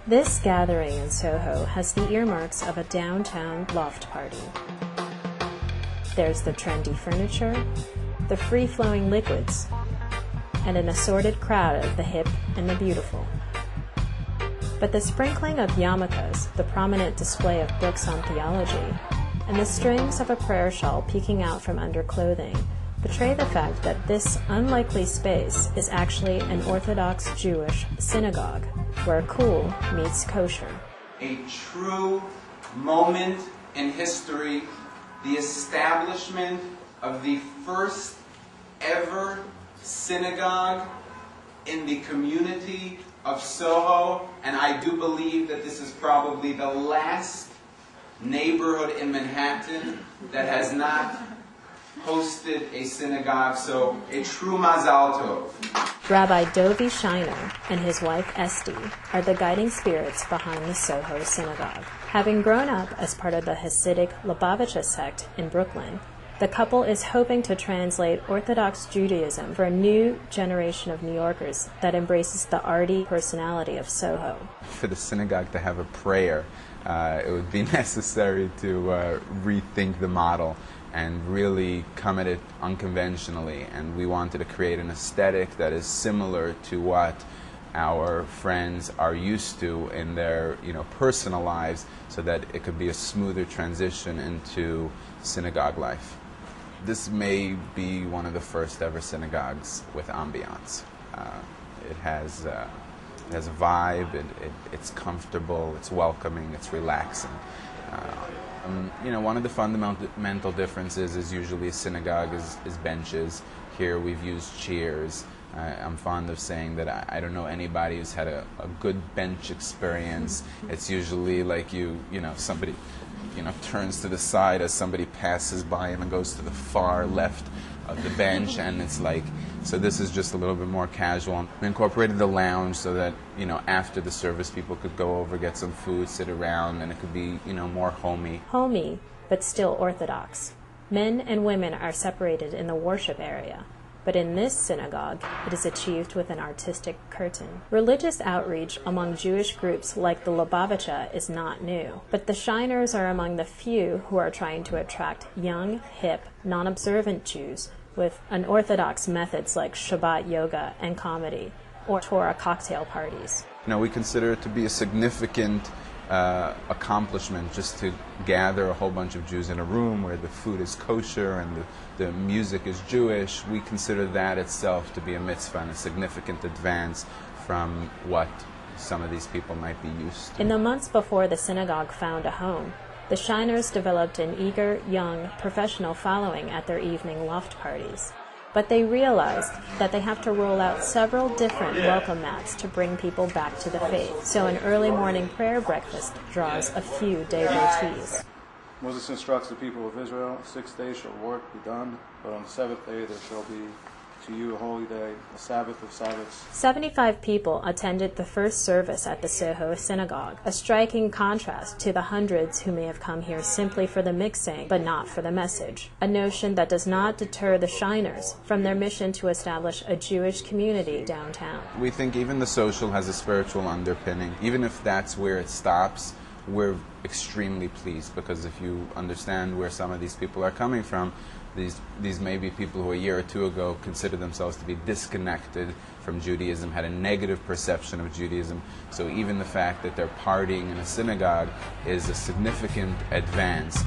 This gathering in Soho has the earmarks of a downtown loft party. There's the trendy furniture, the free-flowing liquids, and an assorted crowd of the hip and the beautiful. But the sprinkling of yarmulkes, the prominent display of books on theology, and the strings of a prayer shawl peeking out from under clothing betray the fact that this unlikely space is actually an Orthodox Jewish synagogue, where cool meets kosher. A true moment in history, the establishment of the first ever synagogue in the community of Soho, and I do believe that this is probably the last neighborhood in Manhattan that has not hosted a synagogue, so a true mazal tov. Rabbi Dovi Scheiner and his wife Esty are the guiding spirits behind the Soho Synagogue. Having grown up as part of the Hasidic Lubavitcher sect in Brooklyn, the couple is hoping to translate Orthodox Judaism for a new generation of New Yorkers that embraces the arty personality of Soho. For the synagogue to have a prayer, it would be necessary to rethink the model and really come at it unconventionally. And we wanted to create an aesthetic that is similar to what our friends are used to in their personal lives, so that it could be a smoother transition into synagogue life. This may be one of the first ever synagogues with ambiance. It has a vibe, it's comfortable, it's welcoming, it's relaxing. One of the fundamental differences is usually a synagogue is benches. Here we've used chairs. I'm fond of saying that I don't know anybody who's had a good bench experience. It's usually like somebody turns to the side as somebody passes by and goes to the far left of the bench, and it's like, so this is just a little bit more casual. We incorporated the lounge so that, after the service people could go over, get some food, sit around, and it could be, more homey. Homey, but still Orthodox. Men and women are separated in the worship area, but in this synagogue, it is achieved with an artistic curtain. Religious outreach among Jewish groups like the Lubavitcher is not new, but the Scheiners are among the few who are trying to attract young, hip, non-observant Jews with unorthodox methods like Shabbat yoga and comedy, or Torah cocktail parties. We consider it to be a significant accomplishment just to gather a whole bunch of Jews in a room where the food is kosher and the music is Jewish. We consider that itself to be a mitzvah and a significant advance from what some of these people might be used to. In the months before the synagogue found a home, the Scheiners developed an eager, young, professional following at their evening loft parties. But they realized that they have to roll out several different welcome mats to bring people back to the faith. So an early morning prayer breakfast draws a few devotees. Moses instructs the people of Israel, 6 days shall work be done, but on the 7th day there shall be to you a holy day, a Sabbath of Sabbaths. 75 people attended the first service at the Soho Synagogue, a striking contrast to the hundreds who may have come here simply for the mixing, but not for the message, a notion that does not deter the Scheiners from their mission to establish a Jewish community downtown. We think even the social has a spiritual underpinning. Even if that's where it stops, we're extremely pleased, because if you understand where some of these people are coming from, these may be people who a year or two ago considered themselves to be disconnected from Judaism, had a negative perception of Judaism. So even the fact that they're partying in a synagogue is a significant advance.